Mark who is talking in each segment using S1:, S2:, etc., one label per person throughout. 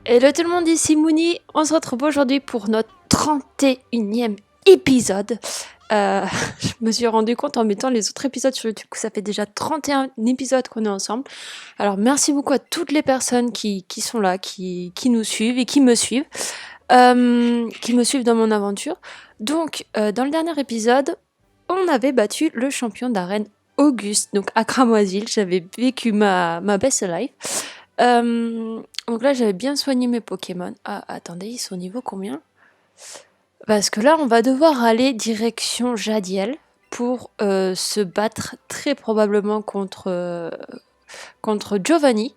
S1: Hello tout le monde, ici Mouni. On se retrouve aujourd'hui pour notre 31e épisode. Je me suis rendu compte en mettant les autres épisodes sur YouTube que ça fait déjà 31 épisodes qu'on est ensemble. Alors merci beaucoup à toutes les personnes qui sont là, qui nous suivent et qui me suivent dans mon aventure. Donc dans le dernier épisode, on avait battu le champion d'arène Auguste, donc à Cramoisil. J'avais vécu ma best life. Donc là, j'avais bien soigné mes Pokémon. Ah, attendez, ils sont au niveau combien? Parce que là, on va devoir aller direction Jadiel pour se battre très probablement contre Giovanni.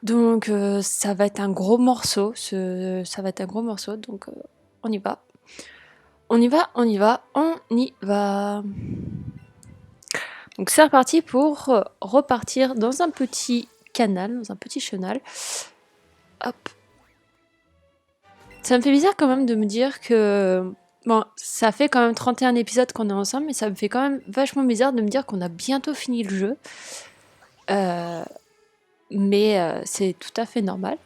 S1: Donc ça va être un gros morceau. Ça va être un gros morceau. Donc on y va. On y va, on y va, on y va. Donc c'est reparti pour repartir dans un petit canal, dans un petit chenal. Hop. Ça me fait bizarre quand même de me dire que... Bon, ça fait quand même 31 épisodes qu'on est ensemble, mais ça me fait quand même vachement bizarre de me dire qu'on a bientôt fini le jeu. Mais c'est tout à fait normal.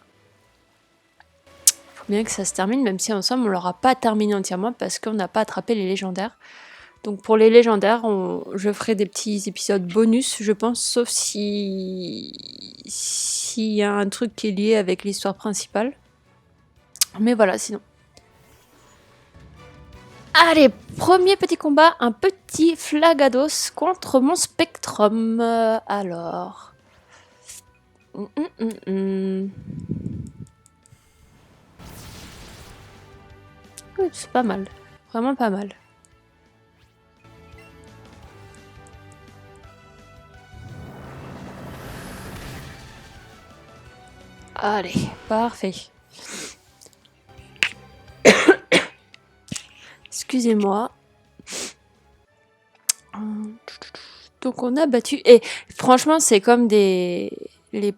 S1: Faut bien que ça se termine, même si ensemble on l'aura pas terminé entièrement parce qu'on n'a pas attrapé les légendaires. Donc pour les légendaires, je ferai des petits épisodes bonus, je pense, sauf s'il y a un truc qui est lié avec l'histoire principale. Mais voilà, sinon. Allez, premier petit combat, un petit Flagados contre mon Spectrum. Alors... Oui, c'est pas mal. Vraiment pas mal. Allez, parfait. Excusez-moi. Donc on a battu... Et franchement, c'est comme les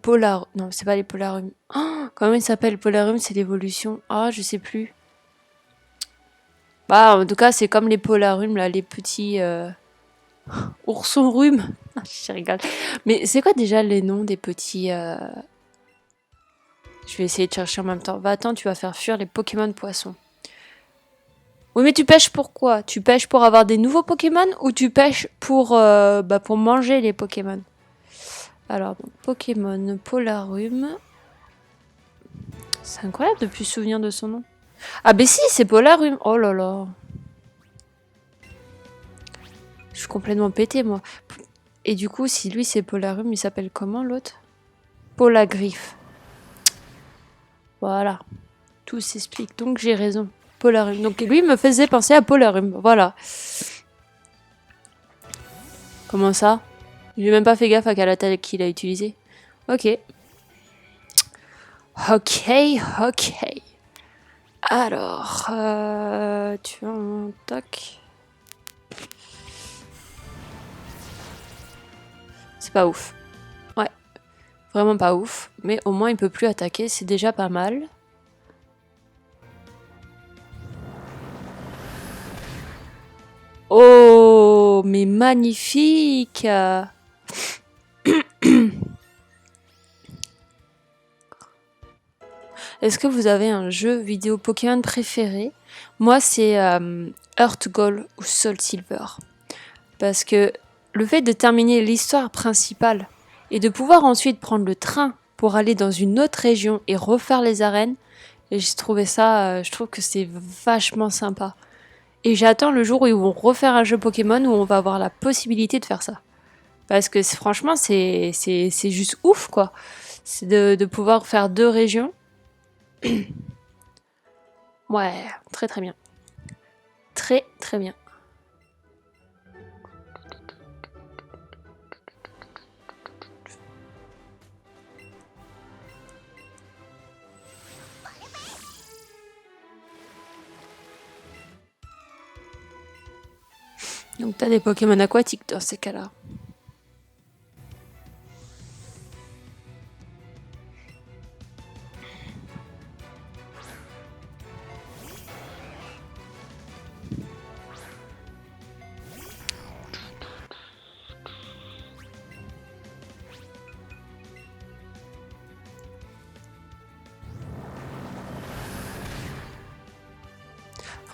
S1: polar... Non, c'est pas les polarum. Oh, comment il s'appelle? Polarum, c'est l'évolution. Ah, je sais plus. Bah, en tout cas, c'est comme les polarum, là, les petits... Ourson rhume. Je rigole. Mais c'est quoi déjà les noms des petits... Je vais essayer de chercher en même temps. Va, attends, tu vas faire fuir les Pokémon poissons. Oui, mais tu pêches pour quoi? Tu pêches pour avoir des nouveaux Pokémon ou tu pêches pour manger les Pokémon? Alors, donc, Pokémon Polarum. C'est incroyable de plus se souvenir de son nom. Ah, ben si, c'est Polarum. Oh là là. Je suis complètement pété, moi. Et du coup, si lui c'est Polarum, il s'appelle comment l'autre? Polagriffe. Voilà. Tout s'explique. Donc j'ai raison. Polarum. Donc lui me faisait penser à Polarum. Voilà. Comment ça? J'ai même pas fait gaffe à quelle attaque qu'il a utilisé. Ok. Ok, ok. Alors, tu as un tac. C'est pas ouf. Ouais, vraiment pas ouf. Mais au moins il peut plus attaquer, c'est déjà pas mal. Oh, mais magnifique! Est-ce que vous avez un jeu vidéo Pokémon préféré? Moi, c'est Earth Gold ou Soul Silver. Parce que le fait de terminer l'histoire principale et de pouvoir ensuite prendre le train pour aller dans une autre région et refaire les arènes, et j'ai trouvé ça, je trouve que c'est vachement sympa. Et j'attends le jour où ils vont refaire un jeu Pokémon où on va avoir la possibilité de faire ça. Parce que franchement, c'est juste ouf, quoi. C'est de pouvoir faire deux régions. Ouais, très très bien. Très très bien. Donc t'as des Pokémon aquatiques dans ces cas-là.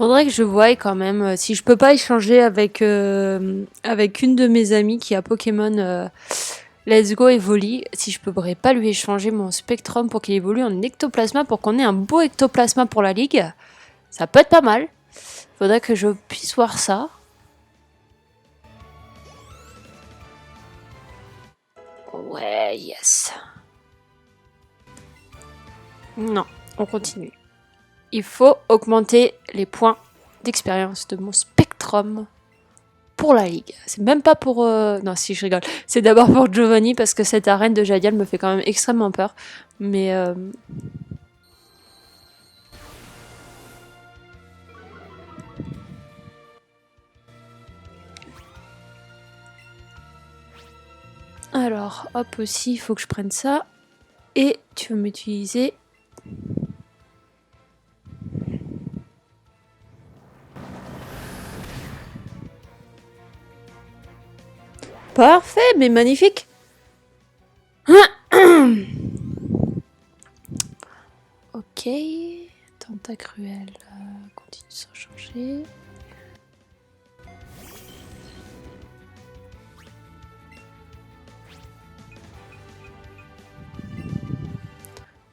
S1: Faudrait que je voie quand même si je peux pas échanger avec une de mes amies qui a Pokémon Let's Go Evoli, si je pourrais pas lui échanger mon Spectrum pour qu'il évolue en Ectoplasma pour qu'on ait un beau Ectoplasma pour la ligue. Ça peut être pas mal. Faudrait que je puisse voir ça. Ouais, yes. Non, on continue. Il faut augmenter les points d'expérience de mon Spectrum pour la ligue. C'est même pas pour... Non, si, je rigole. C'est d'abord pour Giovanni, parce que cette arène de Jadiel me fait quand même extrêmement peur. Mais... Alors, hop, aussi, il faut que je prenne ça. Et tu veux m'utiliser... Parfait, mais magnifique. Ok. Tentacruel continue sans changer.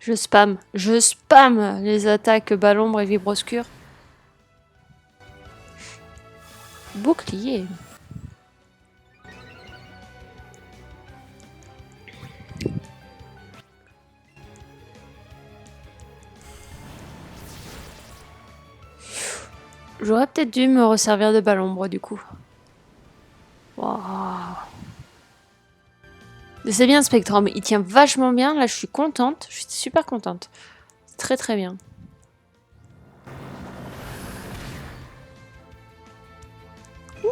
S1: Je spam les attaques Balombre et Vibroscure. Bouclier. J'aurais peut-être dû me resservir de Balombre du coup. Waouh. C'est bien Spectrum, il tient vachement bien. Là, je suis contente, je suis super contente. Très très bien. Oui.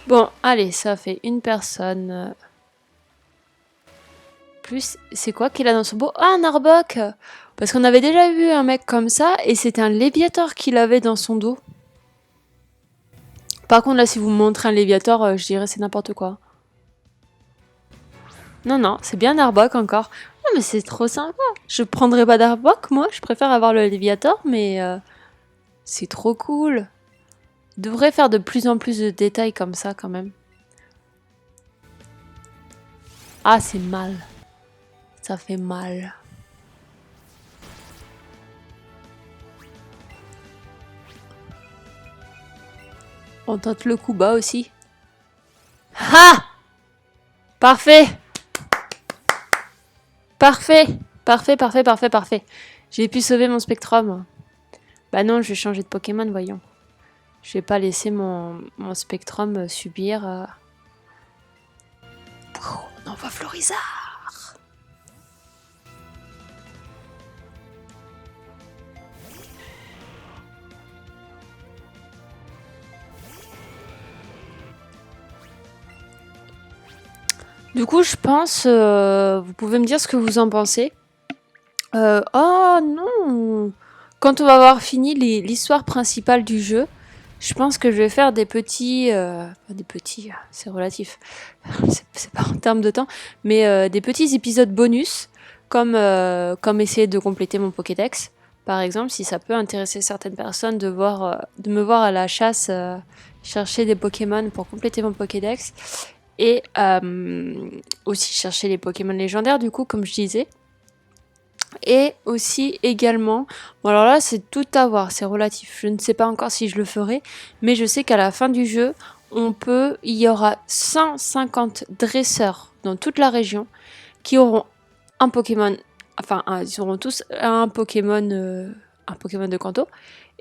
S1: Bon, allez, ça fait une personne. Plus, c'est quoi qu'il a dans son beau? Ah, un Arbok. Parce qu'on avait déjà vu un mec comme ça, et c'était un Léviator qu'il avait dans son dos. Par contre, là, si vous me montrez un Léviator, je dirais c'est n'importe quoi. Non, non, c'est bien un Arbok encore. Non, mais c'est trop sympa. Je prendrais pas d'Arbok, moi. Je préfère avoir le Léviator, mais c'est trop cool. Il devrait faire de plus en plus de détails comme ça, quand même. Ah, c'est mal. Ça fait mal. On tente le coup bas aussi. Ah! Parfait! Parfait! Parfait, parfait, parfait, parfait. J'ai pu sauver mon Spectrum. Bah non, je vais changer de Pokémon, voyons. Je vais pas laisser mon Spectrum subir... On envoie Florizard! Du coup, je pense... vous pouvez me dire ce que vous en pensez. Oh non! Quand on va avoir fini l'histoire principale du jeu, je pense que je vais faire des petits... des petits, c'est relatif. C'est pas en termes de temps. Mais des petits épisodes bonus, comme essayer de compléter mon Pokédex. Par exemple, si ça peut intéresser certaines personnes de me voir à la chasse chercher des Pokémon pour compléter mon Pokédex. Et aussi chercher les Pokémon légendaires, du coup, comme je disais. Et aussi également, bon alors là c'est tout à voir, c'est relatif, je ne sais pas encore si je le ferai, mais je sais qu'à la fin du jeu, il y aura 150 dresseurs dans toute la région qui auront un Pokémon, enfin ils auront tous un Pokémon de Kanto,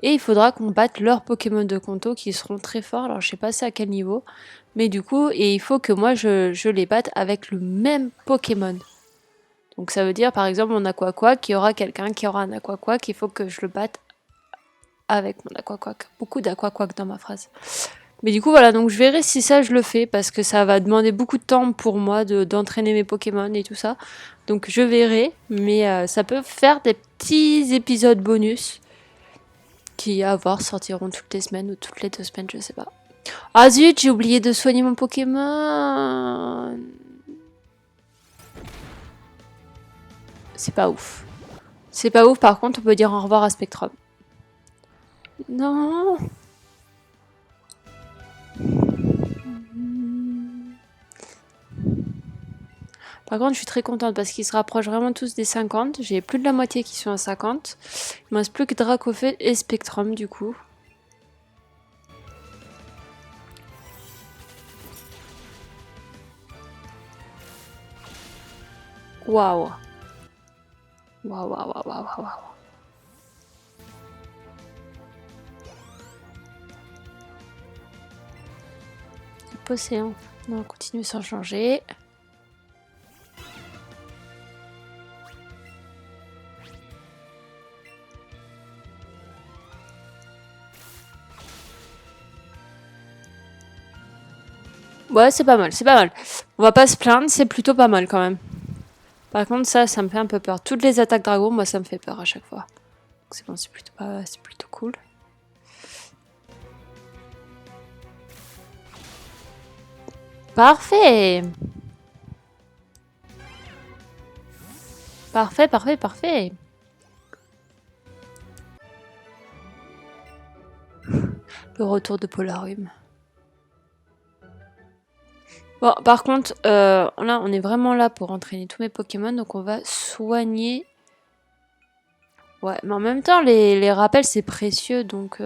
S1: et il faudra qu'on batte leurs Pokémon de Kanto qui seront très forts, alors je sais pas c'est à quel niveau, mais du coup, et il faut que moi je les batte avec le même Pokémon. Donc ça veut dire par exemple mon Aquaquack, qu'il y aura quelqu'un qui aura un Aquaquack, il faut que je le batte avec mon Aquaquack. Beaucoup d'Aquaquack dans ma phrase. Mais du coup voilà, donc je verrai si ça je le fais, parce que ça va demander beaucoup de temps pour moi d'entraîner mes Pokémon et tout ça. Donc je verrai, mais ça peut faire des petits épisodes bonus. qui, à voir, sortiront toutes les semaines ou toutes les 2 semaines, je sais pas. Ah zut, j'ai oublié de soigner mon Pokémon. C'est pas ouf. C'est pas ouf, par contre, on peut dire au revoir à Spectrum. Non. Par contre, je suis très contente parce qu'ils se rapprochent vraiment tous des 50. J'ai plus de la moitié qui sont à 50. Il me reste plus que Dracofeu et Spectrum, du coup. Waouh. Waouh, waouh, waouh, waouh, waouh. Océan. Non, on continue sans changer. Ouais, c'est pas mal, c'est pas mal. On va pas se plaindre, c'est plutôt pas mal quand même. Par contre, ça me fait un peu peur. Toutes les attaques dragon, moi, ça me fait peur à chaque fois. C'est bon, c'est plutôt cool. Parfait. Parfait, parfait, parfait. Le retour de Polarium. Bon, par contre, là, on est vraiment là pour entraîner tous mes Pokémon, donc on va soigner. Ouais, mais en même temps, les rappels, c'est précieux, donc...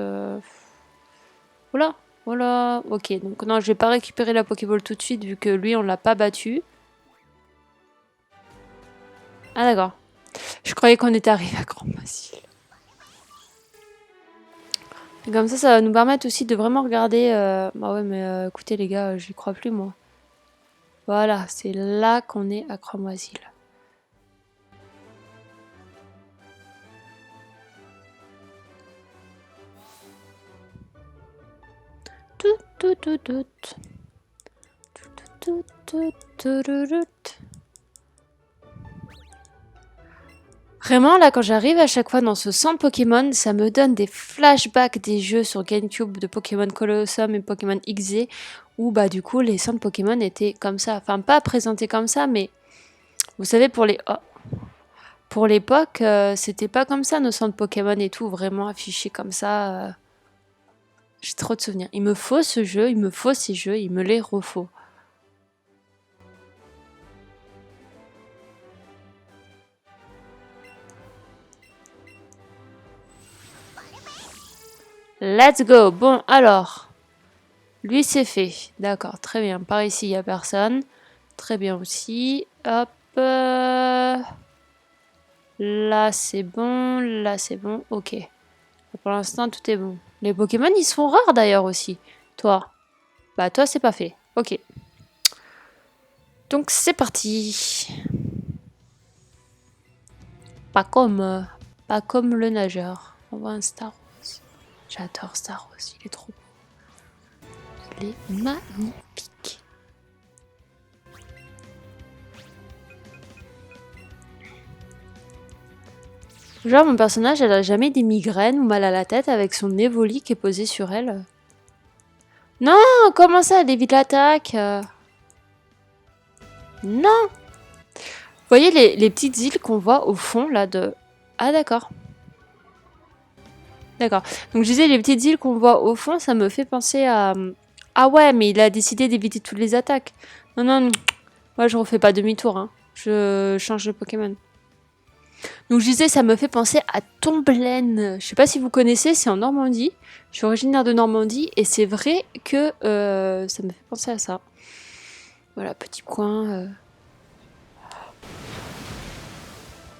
S1: Voilà, voilà. Ok, donc non, je vais pas récupérer la Pokéball tout de suite, vu que lui, on l'a pas battu. Ah d'accord. Je croyais qu'on était arrivé à Grand Massif. Et comme ça va nous permettre aussi de vraiment regarder... Bah ouais, mais écoutez les gars, j'y crois plus, moi. Voilà, c'est là qu'on est à Cramoisil. Vraiment, là, quand j'arrive à chaque fois dans ce centre Pokémon, ça me donne des flashbacks des jeux sur GameCube de Pokémon Colosseum et Pokémon XZ, où, bah, du coup, les centres Pokémon étaient comme ça. Enfin, pas présentés comme ça, mais vous savez, pour l'époque, c'était pas comme ça, nos centres Pokémon et tout, vraiment affichés comme ça. J'ai trop de souvenirs. Il me faut ce jeu, il me faut ces jeux, il me les refaut. Let's go. Bon, alors. Lui, c'est fait. D'accord, très bien. Par ici, il n'y a personne. Très bien aussi. Hop. Là, c'est bon. Là, c'est bon. Ok. Pour l'instant, tout est bon. Les Pokémon, ils sont rares d'ailleurs aussi. Toi. Bah, toi, c'est pas fait. Ok. Donc, c'est parti. Pas comme le nageur. On voit un Star Rose. J'adore Star Rose. Il est trop beau. Il est magnifique. Genre, mon personnage, elle a jamais des migraines ou mal à la tête avec son Evoli qui est posé sur elle. Non, comment ça, elle évite l'attaque Non. Vous voyez les petites îles qu'on voit au fond, là, de... Ah, d'accord. D'accord. Donc, je disais, les petites îles qu'on voit au fond, ça me fait penser à... Ah ouais, mais il a décidé d'éviter toutes les attaques. Non, non, non. Moi, je refais pas demi-tour, hein. Je change de Pokémon. Donc je disais, ça me fait penser à Tomblaine. Je sais pas si vous connaissez, c'est en Normandie. Je suis originaire de Normandie et c'est vrai que ça me fait penser à ça. Voilà, petit coin.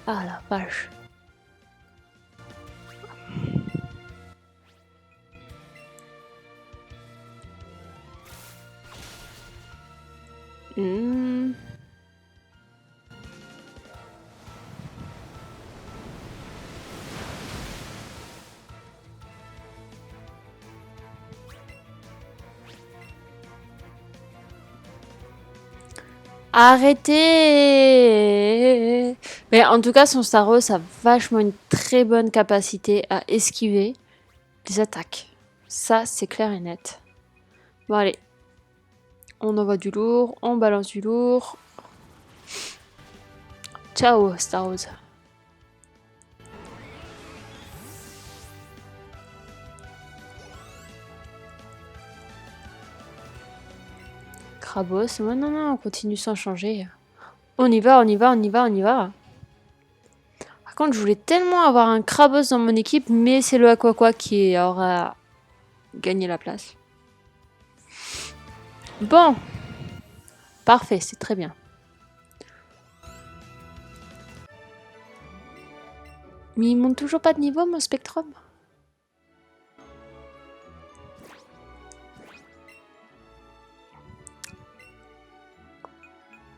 S1: Ah la vache. Mmh. Arrêtez! Mais en tout cas, son Staros a vachement une très bonne capacité à esquiver. des attaques. Ça, c'est clair et net. Bon, allez. On envoie du lourd, on balance du lourd. Ciao, Star Wars. Krabos, non, non, non, on continue sans changer. On y va, on y va, on y va, on y va. Par contre, je voulais tellement avoir un Krabos dans mon équipe, mais c'est le Aquaqua qui aura gagné la place. Bon. Parfait, c'est très bien. Mais il monte toujours pas de niveau, mon Spectrum.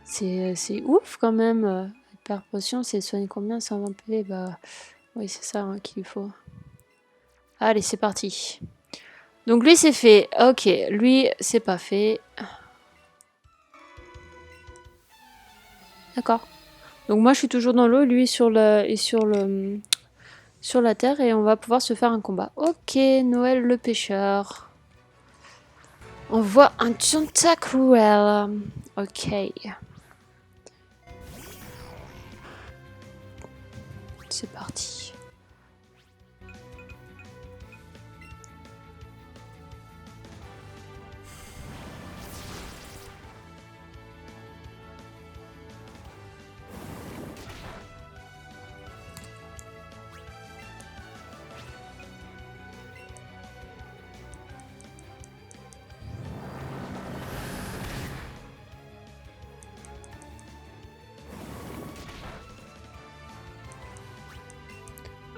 S1: C'est ouf quand même. Hyper potion, c'est soigne combien? 120 PV? Bah oui, c'est ça hein, qu'il faut. Allez, c'est parti. Donc lui, c'est fait. Ok, lui, c'est pas fait. D'accord. Donc moi, je suis toujours dans l'eau, lui est sur sur la terre et on va pouvoir se faire un combat. Ok, Noël le pêcheur. On voit un Tentacruel. Ok. C'est parti.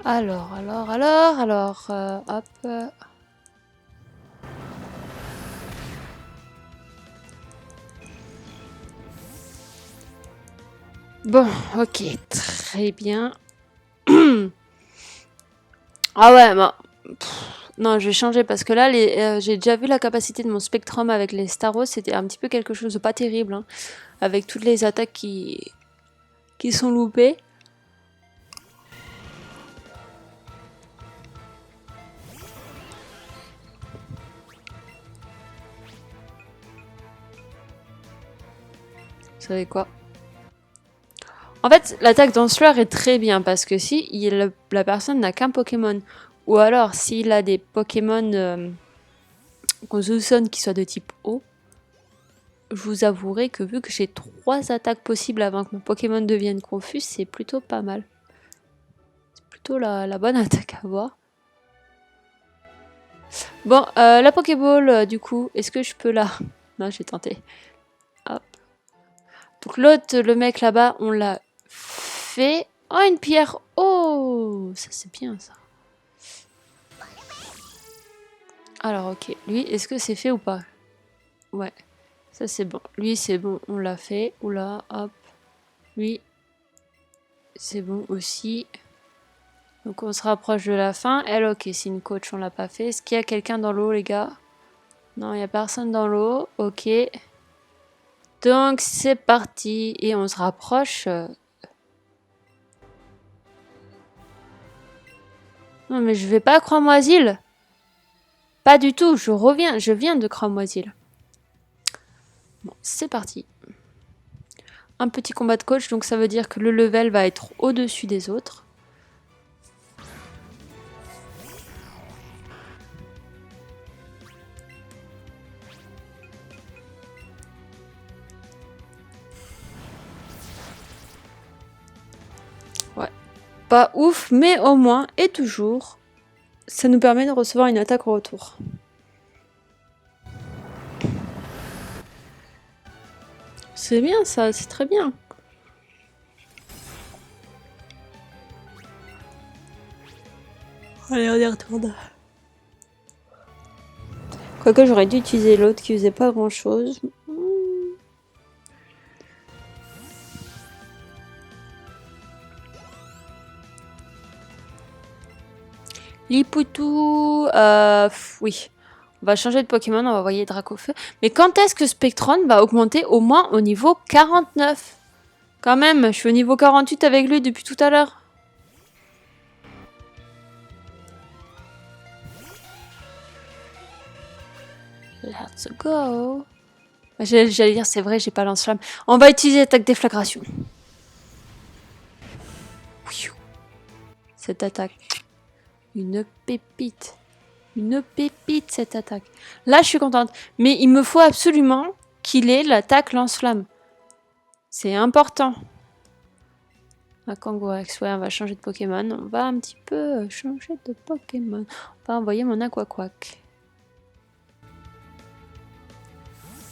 S1: Alors, hop. Bon, ok, très bien. Ah ouais, bah, non, je vais changer parce que là, j'ai déjà vu la capacité de mon Spectrum avec les Staros, c'était un petit peu quelque chose de pas terrible, hein, avec toutes les attaques qui sont loupées. Vous savez quoi? En fait, l'attaque d'Anceleur est très bien parce que si la personne n'a qu'un Pokémon, ou alors s'il a des Pokémon qu'on soupçonne qui soient de type eau, je vous avouerai que vu que j'ai 3 attaques possibles avant que mon Pokémon devienne confus, c'est plutôt pas mal. C'est plutôt la bonne attaque à avoir. Bon, la Pokéball, du coup, est-ce que je peux la... Non, j'ai tenté. Hop. Donc l'autre, le mec là-bas, on l'a fait. Oh, une pierre. Oh, ça c'est bien ça. Alors, ok. Lui, est-ce que c'est fait ou pas? Ouais. Ça c'est bon. Lui, c'est bon. On l'a fait. Oula, hop. Lui, c'est bon aussi. Donc on se rapproche de la fin. Elle, ok, c'est une coach, on l'a pas fait. Est-ce qu'il y a quelqu'un dans l'eau, les gars? Non, il n'y a personne dans l'eau. Ok. Donc c'est parti. Et on se rapproche. Non, mais je vais pas à Cramoisil. Pas du tout, je viens de Cramoisil. Bon, c'est parti. Un petit combat de coach, donc ça veut dire que le level va être au-dessus des autres. Ouais. Pas ouf, mais au moins, et toujours, ça nous permet de recevoir une attaque au retour. C'est bien ça, c'est très bien. Allez, on y retourne. Quoique j'aurais dû utiliser l'autre qui faisait pas grand chose. Lipoutou, oui. On va changer de Pokémon, on va envoyer Dracofeu. Mais quand est-ce que Spectron va augmenter au moins au niveau 49? Quand même, je suis au niveau 48 avec lui depuis tout à l'heure. Let's go. J'allais dire, c'est vrai, j'ai pas lance-flamme. On va utiliser l'attaque déflagration. Cette attaque. Une pépite. Une pépite, cette attaque. Là, je suis contente. Mais il me faut absolument qu'il ait l'attaque lance-flamme. C'est important. Un Kangourex. Ouais, on va changer de Pokémon. On va un petit peu changer de Pokémon. On va envoyer mon Aquaquack.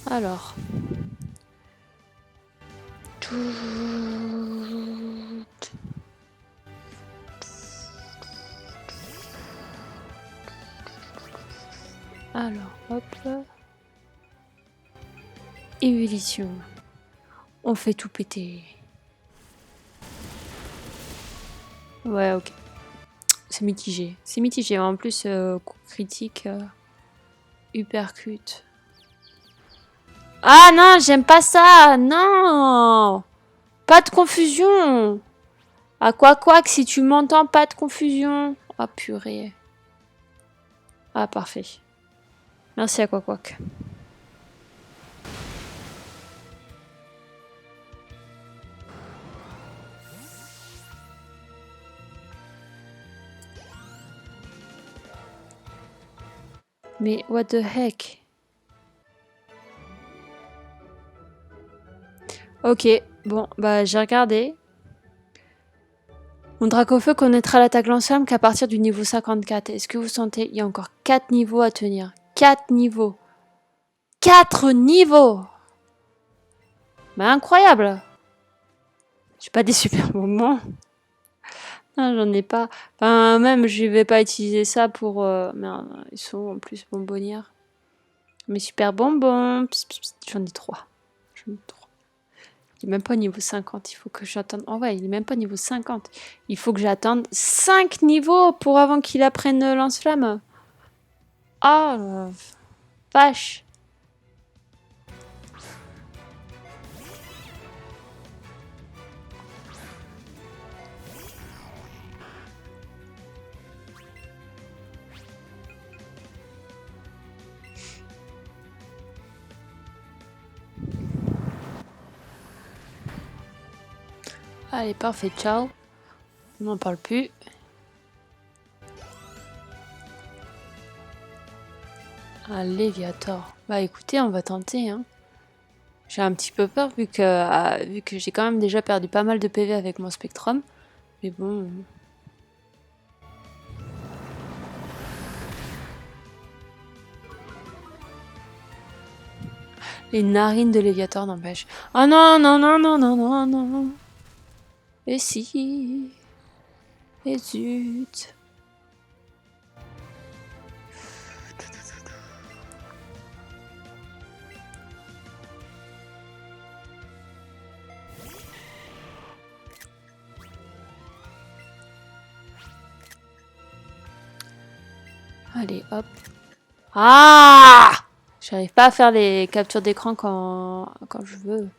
S1: Alors. Alors, hop là. Ébullition. On fait tout péter. Ouais, ok. C'est mitigé. C'est mitigé. En plus, coup critique. Uppercut. Ah non, j'aime pas ça. Non. Pas de confusion. À quoi que si tu m'entends, pas de confusion. Ah purée. Ah parfait. Merci à quoi. Mais what the heck? Ok, bon, bah j'ai regardé. Mon Dracofeu connaîtra l'attaque lance-flamme qu'à partir du niveau 54. Est-ce que vous sentez? Il y a encore 4 niveaux à tenir. 4 niveaux. 4 niveaux! Bah incroyable! J'ai pas des super moments. Non, j'en ai pas. Enfin, même, je vais pas utiliser ça pour... Merde, ils sont en plus bonbonnières. Mes super bonbons. J'en ai 3. J'en ai 3. Il est même pas niveau 50. Il faut que j'attende... Oh ouais, il est même pas niveau 50. Il faut que j'attende 5 niveaux pour avant qu'il apprenne lance-flamme. Ah, vache. Allez, parfait, ciao. On n'en parle plus. Un Léviator. Bah écoutez, on va tenter. Hein. J'ai un petit peu peur vu que j'ai quand même déjà perdu pas mal de PV avec mon Spectrum. Mais bon... Les narines de Léviator n'empêchent. Oh non, non, non, non, non, non, non. Et si... Et zut. Allez, hop. Ah! J'arrive pas à faire les captures d'écran quand je veux.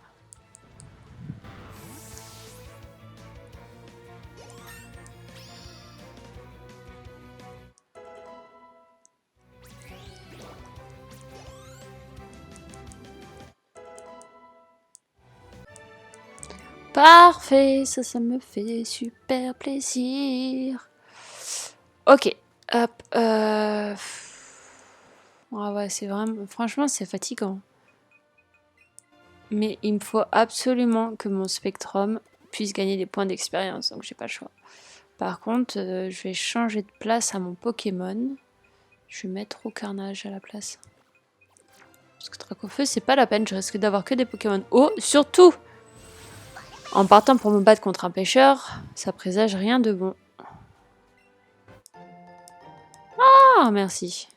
S1: Parfait, ça me fait super plaisir. Ok, hop. Ah ouais, c'est vraiment... Franchement, c'est fatigant. Mais il me faut absolument que mon Spectrum puisse gagner des points d'expérience, donc j'ai pas le choix. Par contre, je vais changer de place à mon Pokémon. Je vais mettre au carnage à la place. Parce que Dracofeu, c'est pas la peine, je risque d'avoir que des Pokémon eau. Surtout en partant pour me battre contre un pêcheur, ça présage rien de bon. Ah, merci.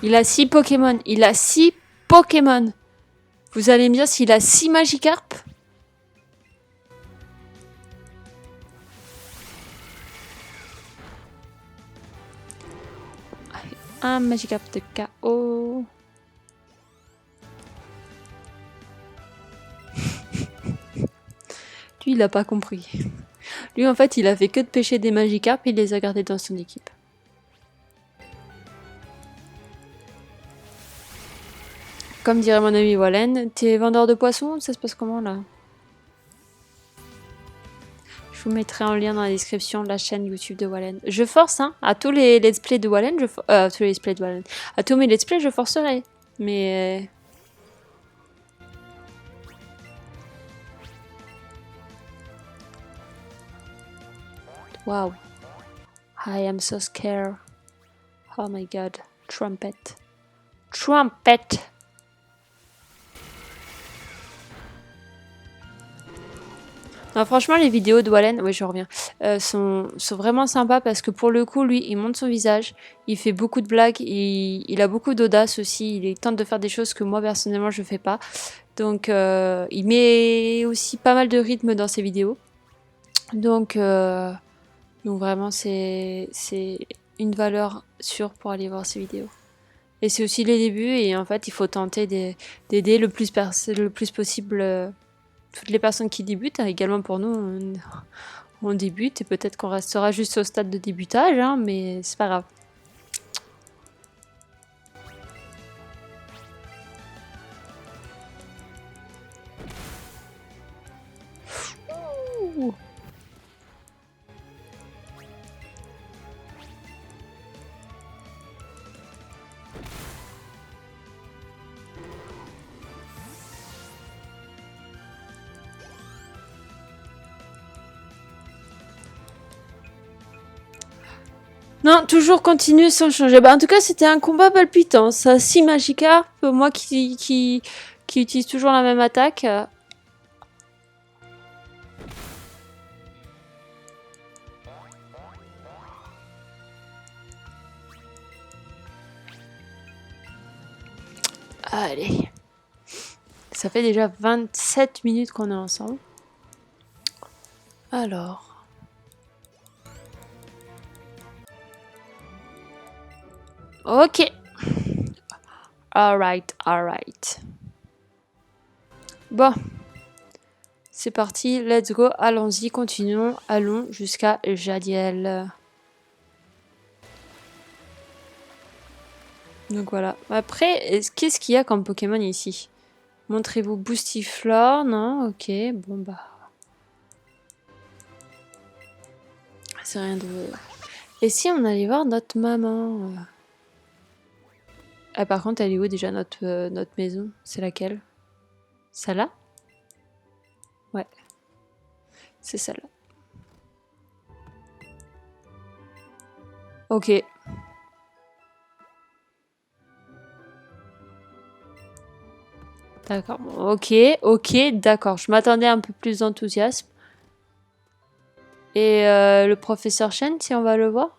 S1: Il a 6 Pokémon. Il a 6 Pokémon. Vous allez me dire s'il a 6 Magikarp? un Magikarp de KO. Lui, il a pas compris. Lui, en fait, il a fait que de pêcher des Magikarp et il les a gardés dans son équipe. Comme dirait mon ami Wallen, t'es vendeur de poissons? Ça se passe comment là? Je vous mettrai en lien dans la description de la chaîne YouTube de Wallen. Je force, hein, à tous les let's play de Wallen, tous les let's play de Wallen. À tous mes let's play, je forcerai. Mais... Wow. I am so scared. Oh my god. Trumpet. Trumpet! Non, franchement, les vidéos de Wallen, oui, je reviens, sont vraiment sympas parce que pour le coup, lui, il monte son visage, il fait beaucoup de blagues, il a beaucoup d'audace aussi, il tente de faire des choses que moi, personnellement, je fais pas. Donc, il met aussi pas mal de rythme dans ses vidéos. Donc vraiment, c'est une valeur sûre pour aller voir ses vidéos. Et c'est aussi les débuts, et en fait, il faut tenter d'aider le plus possible toutes les personnes qui débutent, hein, également pour nous, on débute, et peut-être qu'on restera juste au stade de débutage, hein, mais c'est pas grave. Ouh. Non, toujours continuer sans changer. Bah, en tout cas, c'était un combat palpitant. Ça, 6 Magikarp, moi qui utilise toujours la même attaque. Allez. Ça fait déjà 27 minutes qu'on est ensemble. Alors... Ok. Alright, alright. Bon. C'est parti, let's go, allons-y, continuons, allons jusqu'à Jadiel. Donc voilà. Après, qu'est-ce qu'il y a comme Pokémon ici? Montrez-vous Boostiflore, non? Ok, bon bah... C'est rien de... Et si on allait voir notre maman? Ah, par contre, elle est où déjà notre maison? C'est laquelle? Celle-là? Ouais. C'est celle-là. Ok. D'accord. Bon, ok, d'accord. Je m'attendais à un peu plus d'enthousiasme. Et le professeur Chen, si on va le voir?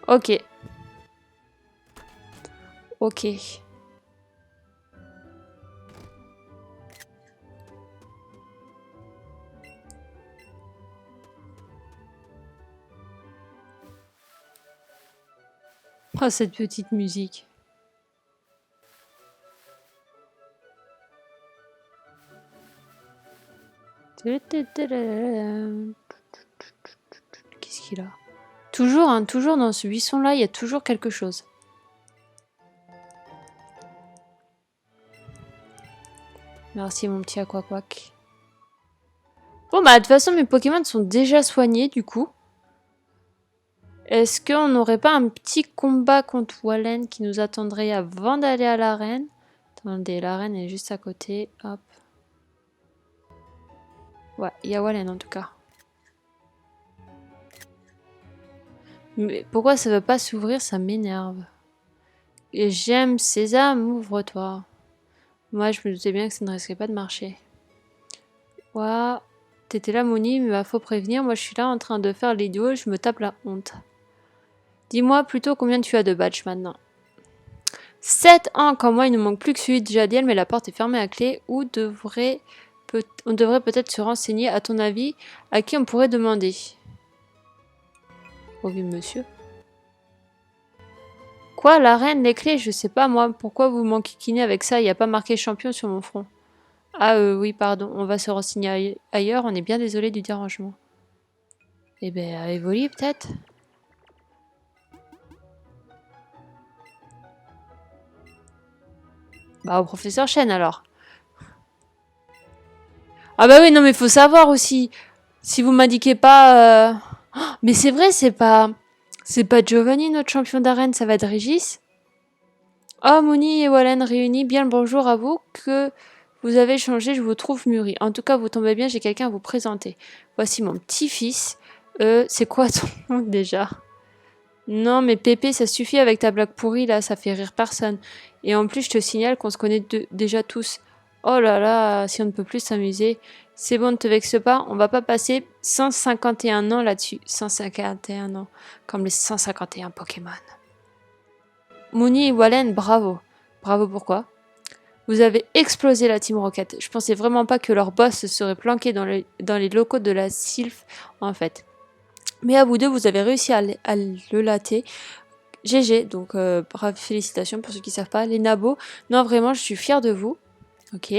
S1: Ok. Ok. Oh, cette petite musique. Qu'est-ce qu'il a? Toujours, hein, toujours dans ce buisson-là, il y a toujours quelque chose. Merci mon petit Aquaquac. Bon bah de toute façon mes Pokémon sont déjà soignés du coup. Est-ce qu'on n'aurait pas un petit combat contre Wallen qui nous attendrait avant d'aller à l'arène? Attendez, l'arène est juste à côté. Hop. Ouais, il y a Wallen en tout cas. Mais pourquoi ça veut pas s'ouvrir? Ça m'énerve. Et j'aime Sésame, ouvre-toi. Moi, je me doutais bien que ça ne risquait pas de marcher. Ouah, t'étais là, Moni, mais bah, faut prévenir. Moi, je suis là en train de faire l'idiot, je me tape la honte. Dis-moi plutôt combien tu as de badges maintenant. 7 ans, quand moi il ne manque plus que celui de Jadiel, mais la porte est fermée à clé. On devrait peut-être se renseigner, à ton avis, à qui on pourrait demander. Au vieux monsieur. Quoi, la reine, les clés? Je sais pas moi, pourquoi vous m'enquiquinez avec ça? Il n'y a pas marqué champion sur mon front. Ah oui, pardon, on va se renseigner ailleurs, on est bien désolé du dérangement. Eh ben, à Evoli peut-être? Bah au professeur Chen alors. Ah bah oui, non mais faut savoir aussi. Si vous m'indiquez pas... Oh, mais c'est vrai, c'est pas... C'est pas Giovanni notre champion d'arène, ça va être Régis. Oh, Mouni et Wallen réunis, bien le bonjour à vous, que vous avez changé, je vous trouve mûri. En tout cas, vous tombez bien, j'ai quelqu'un à vous présenter. Voici mon petit-fils. C'est quoi ton nom déjà? Non, mais Pépé, ça suffit avec ta blague pourrie, là, ça fait rire personne. Et en plus, je te signale qu'on se connaît déjà tous. Oh là là, si on ne peut plus s'amuser. C'est bon, ne te vexe pas, on va pas passer 151 ans là-dessus. 151 ans, comme les 151 Pokémon. Moony et Wallen, bravo. Bravo pourquoi? Vous avez explosé la Team Rocket. Je pensais vraiment pas que leur boss serait planqué dans les locaux de la Sylph, en fait. Mais à vous deux, vous avez réussi à le latter. GG, donc bravo, félicitations pour ceux qui savent pas. Les nabos, non vraiment, je suis fière de vous. Ok.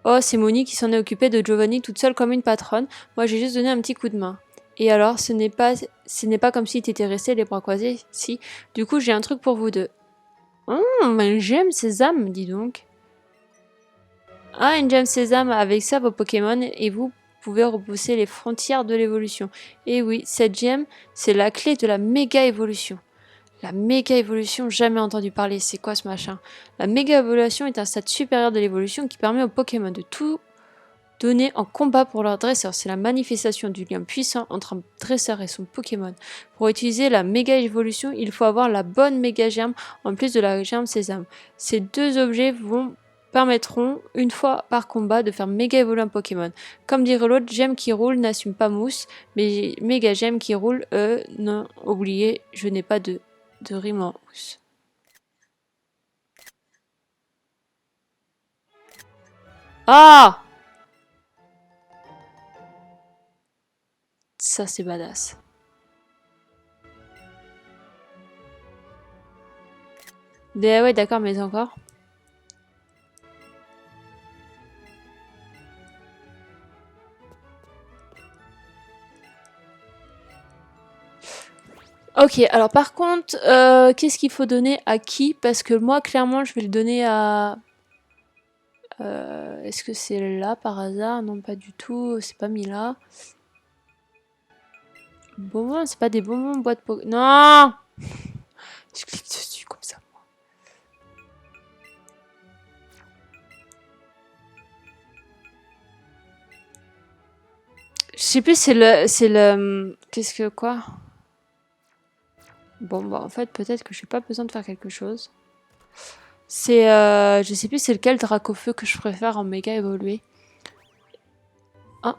S1: Oh, c'est Moni qui s'en est occupée de Giovanni toute seule comme une patronne. Moi, j'ai juste donné un petit coup de main. Et alors, ce n'est pas comme si t'étais resté les bras croisés, si. Du coup, j'ai un truc pour vous deux. Mais j'aime Sésame, dis donc. Ah, une gemme Sésame, avec ça, vos Pokémon, et vous pouvez repousser les frontières de l'évolution. Et oui, cette gemme, c'est la clé de la méga évolution. La méga évolution, jamais entendu parler, c'est quoi ce machin? La méga évolution est un stade supérieur de l'évolution qui permet aux Pokémon de tout donner en combat pour leur dresseur. C'est la manifestation du lien puissant entre un dresseur et son Pokémon. Pour utiliser la méga évolution, il faut avoir la bonne méga germe en plus de la germe Sésame. Ces deux objets permettront, une fois par combat, de faire méga évoluer un Pokémon. Comme dirait l'autre, gemme qui roule n'assume pas mousse, mais méga gemme qui roule, non, oubliez, je n'ai pas de rime en housse. Ah! Ça c'est badass. Ouais, d'accord, mais encore. Ok, alors par contre, qu'est-ce qu'il faut donner à qui? Parce que moi, clairement, je vais le donner à... Est-ce que c'est là par hasard? Non, pas du tout, c'est pas mis là. Bonbons, c'est pas des bonbons boîte Non! Je clique dessus comme ça. Je sais plus, qu'est-ce que quoi? Bon, bah en fait, peut-être que j'ai pas besoin de faire quelque chose. C'est, je sais plus c'est lequel Dracofeu que je préfère en méga évolué. Ah.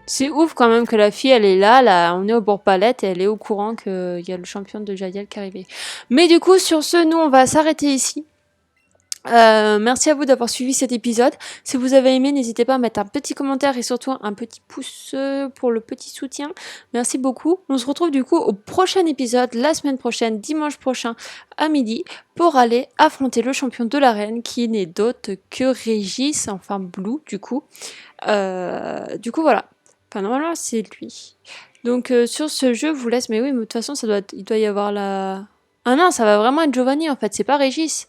S1: C'est ouf quand même que la fille, elle est là, on est au Bourg-Palette et elle est au courant qu'il y a le champion de Jadiel qui est arrivé. Mais du coup, sur ce, nous, on va s'arrêter ici. Merci à vous d'avoir suivi cet épisode. Si vous avez aimé, n'hésitez pas à mettre un petit commentaire et surtout un petit pouce pour le petit soutien. Merci beaucoup. On se retrouve du coup au prochain épisode, la semaine prochaine, dimanche prochain à midi, pour aller affronter le champion de l'arène qui n'est d'autre que Régis, enfin Blue du coup. Voilà. Enfin normalement c'est lui. Donc sur ce jeu, je vous laisse. Mais oui, mais de toute façon, il doit y avoir la... Ah non, ça va vraiment être Giovanni en fait, c'est pas Régis.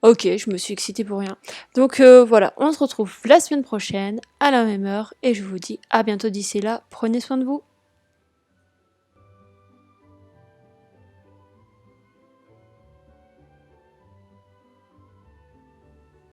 S1: Ok, je me suis excitée pour rien. Donc voilà, on se retrouve la semaine prochaine à la même heure et je vous dis à bientôt d'ici là. Prenez soin de vous.